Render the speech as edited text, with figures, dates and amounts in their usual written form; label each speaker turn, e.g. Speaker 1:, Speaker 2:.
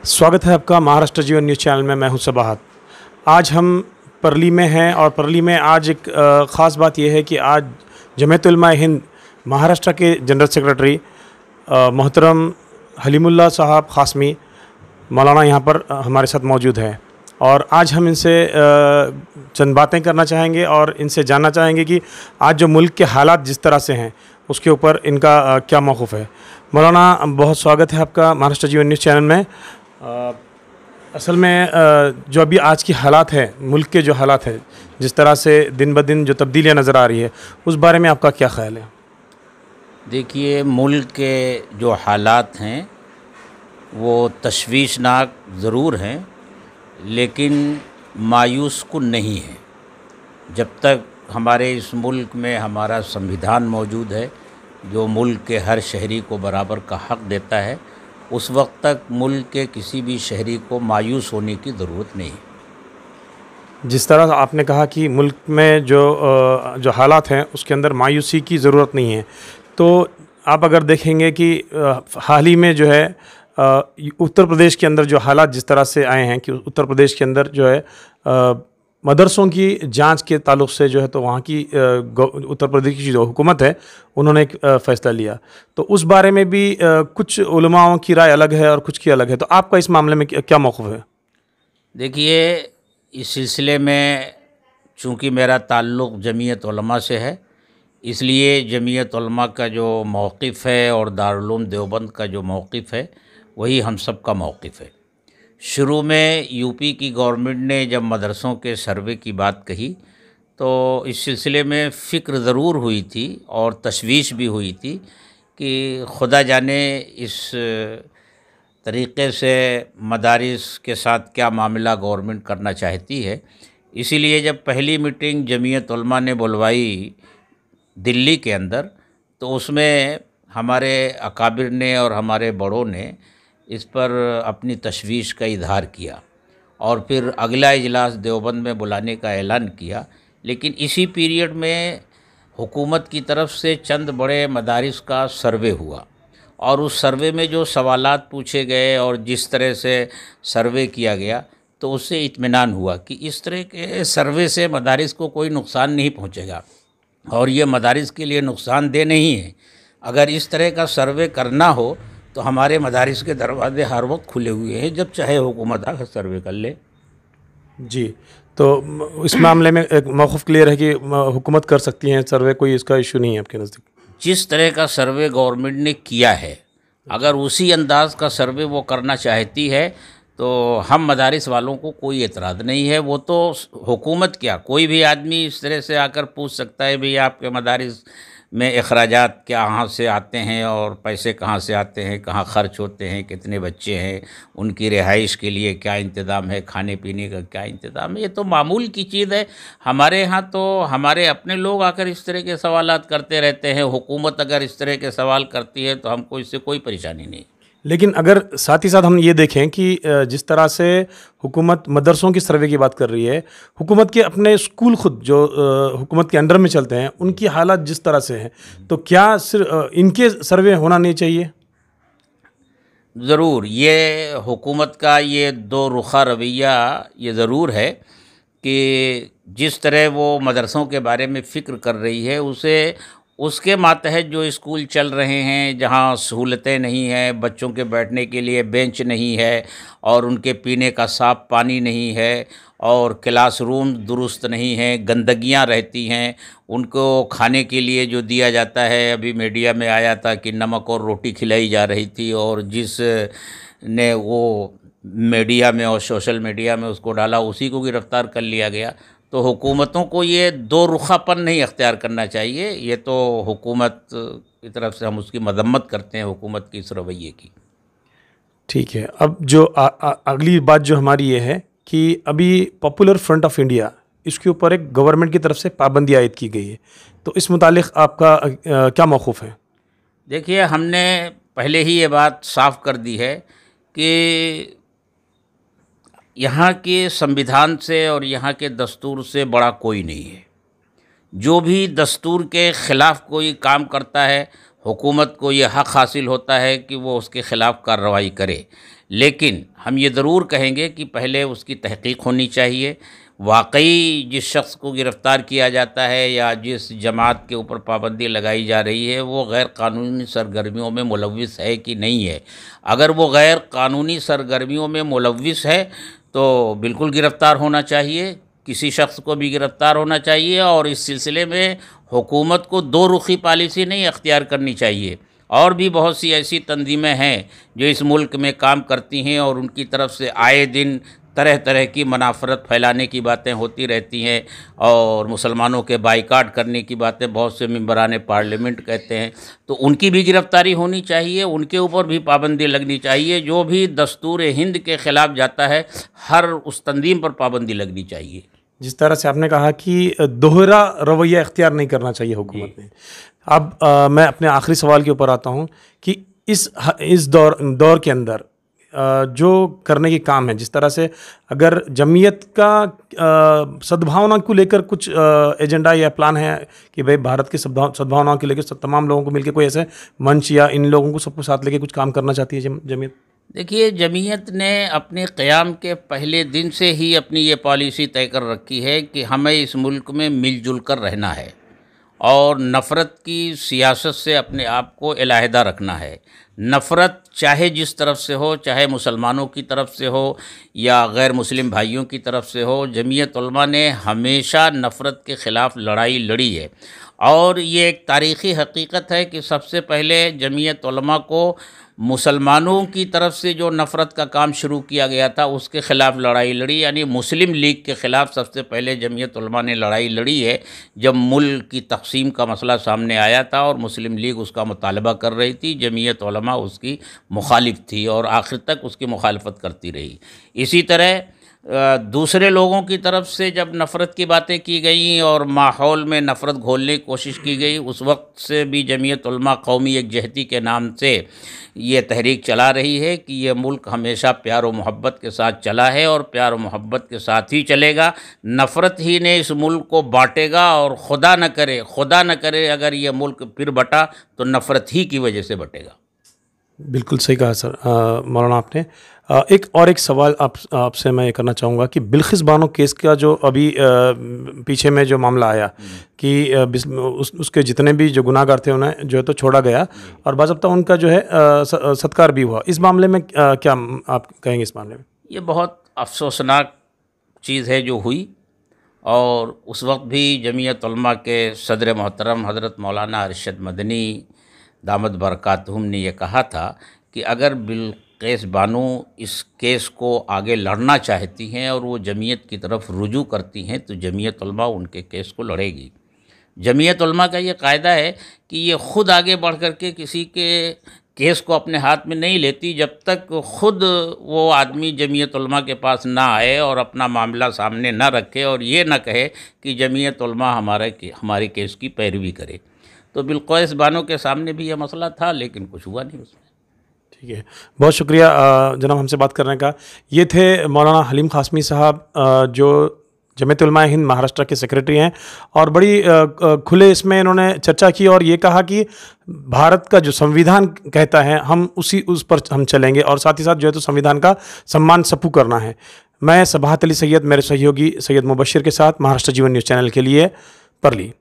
Speaker 1: स्वागत है आपका महाराष्ट्र जीवन न्यूज़ चैनल में। मैं हूं सबाहत। आज हम परली में हैं और परली में आज एक ख़ास बात यह है कि आज जमीयत उलमा हिंद महाराष्ट्र के जनरल सेक्रेटरी मोहतरम हलीमुल्लाह साहब क़ासमी मौलाना यहाँ पर हमारे साथ मौजूद है और आज हम इनसे चंद बातें करना चाहेंगे और इनसे जानना चाहेंगे कि आज जो मुल्क के हालात जिस तरह से हैं उसके ऊपर इनका क्या मौक़िफ़ है। मौलाना, बहुत स्वागत है आपका महाराष्ट्र जीवन न्यूज़ चैनल में। असल में जो अभी आज की हालात है, मुल्क के जो हालात हैं, जिस तरह से दिन ब दिन जो तब्दीलियाँ नज़र आ रही है, उस बारे में आपका क्या ख़्याल है?
Speaker 2: देखिए, मुल्क के जो हालात हैं वो तशवीशनाक ज़रूर हैं, लेकिन मायूस कुन नहीं है। जब तक हमारे इस मुल्क में हमारा संविधान मौजूद है जो मुल्क के हर शहरी को बराबर का हक़ देता है, उस वक्त तक मुल्क के किसी भी शहरी को मायूस होने की ज़रूरत नहीं है।
Speaker 1: जिस तरह आपने कहा कि मुल्क में जो हालात हैं उसके अंदर मायूसी की ज़रूरत नहीं है, तो आप अगर देखेंगे कि हाल ही में जो है उत्तर प्रदेश के अंदर जो हालात जिस तरह से आए हैं कि उत्तर प्रदेश के अंदर जो है मदरसों की जांच के ताल्लुक़ से जो है तो वहाँ की उत्तर प्रदेश की जो हुकूमत है उन्होंने एक फ़ैसला लिया, तो उस बारे में भी कुछ उलमाओं की राय अलग है और कुछ की अलग है, तो आपका इस मामले में क्या मौक़िफ़ है?
Speaker 2: देखिए, इस सिलसिले में चूँकि मेरा ताल्लुक़ जमीयत उलमा से है, इसलिए जमीयत उलमा का जो मौक़िफ़ है और दारुल उलूम देवबंद का जो मौक़िफ़ है वही हम सब का मौक़िफ़ है। शुरू में यूपी की गवर्नमेंट ने जब मदरसों के सर्वे की बात कही तो इस सिलसिले में फ़िक्र ज़रूर हुई थी और तशवीश भी हुई थी कि खुदा जाने इस तरीक़े से मदारिस के साथ क्या मामला गवर्नमेंट करना चाहती है। इसीलिए जब पहली मीटिंग जमीयत उलमा ने बुलवाई दिल्ली के अंदर, तो उसमें हमारे अकाबिर ने और हमारे बड़ों ने इस पर अपनी तशवीश का इज़हार किया और फिर अगला इजलास देवबंद में बुलाने का ऐलान किया। लेकिन इसी पीरियड में हुकूमत की तरफ से चंद बड़े मदारिस का सर्वे हुआ और उस सर्वे में जो सवालात पूछे गए और जिस तरह से सर्वे किया गया, तो उससे इत्मीनान हुआ कि इस तरह के सर्वे से मदारिस को कोई नुकसान नहीं पहुँचेगा और ये मदारिस के लिए नुकसानदेह नहीं है। अगर इस तरह का सर्वे करना हो तो हमारे मदारिस के दरवाजे हर वक्त खुले हुए हैं, जब चाहे हुकूमत आकर सर्वे कर ले।
Speaker 1: जी, तो इस मामले में एक मौक़िफ़ क्लियर है कि हुकूमत कर सकती है सर्वे, कोई इसका इशू नहीं है आपके नज़दीक?
Speaker 2: जिस तरह का सर्वे गवर्नमेंट ने किया है, अगर उसी अंदाज़ का सर्वे वो करना चाहती है तो हम मदारिस वालों को कोई एतराज़ नहीं है। वो तो हुकूमत क्या, कोई भी आदमी इस तरह से आकर पूछ सकता है, भई आपके मदारिस में अखराजात क्या कहाँ से आते हैं और पैसे कहाँ से आते हैं, कहाँ ख़र्च होते हैं, कितने बच्चे हैं, उनकी रिहाइश के लिए क्या इंतज़ाम है, खाने पीने का क्या इंतज़ाम है। ये तो मामूल की चीज़ है। हमारे यहाँ तो हमारे अपने लोग आकर इस तरह के सवालात करते रहते हैं। हुकूमत अगर इस तरह के सवाल करती है तो हमको इससे कोई परेशानी नहीं।
Speaker 1: लेकिन अगर साथ ही साथ हम ये देखें कि जिस तरह से हुकूमत मदरसों की सर्वे की बात कर रही है, हुकूमत के अपने स्कूल खुद जो हुकूमत के अंडर में चलते हैं उनकी हालत जिस तरह से है, तो क्या सिर्फ इनके सर्वे होना नहीं चाहिए?
Speaker 2: ज़रूर, ये हुकूमत का ये दो रुखा रवैया ये ज़रूर है कि जिस तरह वो मदरसों के बारे में फ़िक्र कर रही है, उसे उसके मातहत जो स्कूल चल रहे हैं, जहाँ सहूलतें नहीं हैं, बच्चों के बैठने के लिए बेंच नहीं है और उनके पीने का साफ़ पानी नहीं है और क्लासरूम दुरुस्त नहीं हैं, गंदगियाँ रहती हैं, उनको खाने के लिए जो दिया जाता है, अभी मीडिया में आया था कि नमक और रोटी खिलाई जा रही थी और जिस ने वो मीडिया में और सोशल मीडिया में उसको डाला उसी को गिरफ़्तार कर लिया गया। तो हुकूमतों को ये दो रुखापन नहीं अख्तियार करना चाहिए। ये तो हुकूमत की तरफ से हम उसकी मज़म्मत करते हैं, हुकूमत की इस रवैये की।
Speaker 1: ठीक है, अब जो अगली बात जो हमारी ये है कि अभी पॉपुलर फ्रंट ऑफ इंडिया, इसके ऊपर एक गवर्नमेंट की तरफ से पाबंदी आयद की गई है, तो इस मुतालिक आपका क्या मौक़िफ़ है?
Speaker 2: देखिए, हमने पहले ही ये बात साफ़ कर दी है कि यहाँ के संविधान से और यहाँ के दस्तूर से बड़ा कोई नहीं है। जो भी दस्तूर के ख़िलाफ़ कोई काम करता है, हुकूमत को ये हक़ हासिल होता है कि वो उसके ख़िलाफ़ कार्रवाई करे। लेकिन हम ये ज़रूर कहेंगे कि पहले उसकी तहकीक होनी चाहिए। वाकई जिस शख्स को गिरफ़्तार किया जाता है या जिस जमात के ऊपर पाबंदी लगाई जा रही है वो गैर कानूनी सरगर्मियों में मुलव्विस है कि नहीं है। अगर वो गैर कानूनी सरगर्मियों में मुलव्विस है तो बिल्कुल गिरफ़्तार होना चाहिए, किसी शख्स को भी गिरफ़्तार होना चाहिए। और इस सिलसिले में हुकूमत को दो रुखी पॉलिसी नहीं अख्तियार करनी चाहिए। और भी बहुत सी ऐसी तंजीमें हैं जो इस मुल्क में काम करती हैं और उनकी तरफ से आए दिन तरह तरह की मनाफरत फैलाने की बातें होती रहती हैं और मुसलमानों के बाइकाट करने की बातें बहुत से मेंबरान पार्लियामेंट कहते हैं। तो उनकी भी गिरफ़्तारी होनी चाहिए, उनके ऊपर भी पाबंदी लगनी चाहिए। जो भी दस्तूर हिंद के ख़िलाफ़ जाता है हर उस तंजीम पर पाबंदी लगनी चाहिए।
Speaker 1: जिस तरह से आपने कहा कि दोहरा रवैया इख्तियार नहीं करना चाहिए हुकूमत ने। अब मैं अपने आखिरी सवाल के ऊपर आता हूँ कि इस दौर के अंदर जो करने की काम है, जिस तरह से अगर जमीयत का सद्भावना को लेकर कुछ एजेंडा या प्लान है कि भाई भारत की सद्भावना को लेकर तमाम लोगों को मिलकर कोई ऐसे मंच या इन लोगों को सबको साथ लेके कुछ काम करना चाहती है जमीयत?
Speaker 2: देखिए, जमीयत ने अपने क़याम के पहले दिन से ही अपनी ये पॉलिसी तय कर रखी है कि हमें इस मुल्क में मिलजुल कर रहना है और नफ़रत की सियासत से अपने आप को अलहदा रखना है। नफ़रत चाहे जिस तरफ से हो, चाहे मुसलमानों की तरफ से हो या गैर मुस्लिम भाइयों की तरफ से हो, जमीयत उलमा ने हमेशा नफ़रत के ख़िलाफ़ लड़ाई लड़ी है। और ये एक तारीख़ी हकीकत है कि सबसे पहले जमीयत उलमा को मुसलमानों की तरफ से जो नफ़रत का काम शुरू किया गया था उसके ख़िलाफ़ लड़ाई लड़ी, यानी मुस्लिम लीग के ख़िलाफ़ सबसे पहले जमीयत उलमा ने लड़ाई लड़ी है जब मुल्क की तक़सीम का मसला सामने आया था और मुस्लिम लीग उसका मुतालबा कर रही थी। जमीयत उलमा उसकी मुखालिफ थी और आखिर तक उसकी मुखालफत करती रही। इसी तरह दूसरे लोगों की तरफ से जब नफ़रत की बातें की गई और माहौल में नफ़रत घोलने की कोशिश की गई, उस वक्त से भी जमीयत उलमा कौमी यकजहती के नाम से ये तहरीक चला रही है कि ये मुल्क हमेशा प्यार व मोहब्बत के साथ चला है और प्यार व मोहब्बत के साथ ही चलेगा। नफ़रत ही ने इस मुल्क को बांटेगा और खुदा न करे अगर ये मुल्क फिर बटा तो नफ़रत ही की वजह से बटेगा।
Speaker 1: बिल्कुल सही कहा सर मौलाना आपने। एक सवाल आपसे मैं ये करना चाहूँगा कि बिल्किस बानो केस का जो अभी पीछे में जो मामला आया कि उसके जितने भी जो गुनाहगार थे उन्हें जो है तो छोड़ा गया और बाज़ाब्ता उनका जो है सत्कार भी हुआ। इस मामले में क्या आप कहेंगे इस मामले में?
Speaker 2: ये बहुत अफसोसनाक चीज़ है जो हुई और उस वक्त भी जमीयत उलमा के सदर मोहतरम हज़रत मौलाना अरशद मदनी दामद बरकातहुम ने यह कहा था कि अगर बिल्किस बानो इस केस को आगे लड़ना चाहती हैं और वो जमीयत की तरफ रुजू करती हैं तो जमीयत उलमा उनके केस को लड़ेगी। जमीयत उलमा का ये कायदा है कि ये ख़ुद आगे बढ़ कर के किसी के केस को अपने हाथ में नहीं लेती जब तक ख़ुद वो आदमी जमीयत उलमा के पास ना आए और अपना मामला सामने ना रखे और ये ना कहे कि जमीयत उलमा हमारे केस की पैरवी करे। तो बिल्किस बानो के सामने भी यह मसला था लेकिन कुछ हुआ नहीं उसमें।
Speaker 1: ठीक है, बहुत शुक्रिया जनाब हमसे बात करने का। ये थे मौलाना हलीम क़ासमी साहब जो जमीयत उलमा हिंद महाराष्ट्र के सेक्रेटरी हैं और बड़ी खुले इसमें इन्होंने चर्चा की और ये कहा कि भारत का जो संविधान कहता है हम उस पर हम चलेंगे और साथ ही साथ जो है तो संविधान का सम्मान सबको करना है। मैं सबाहत अली सैयद, मेरे सहयोगी सैयद मुबशिर के साथ महाराष्ट्र जीवन न्यूज़ चैनल के लिए परली।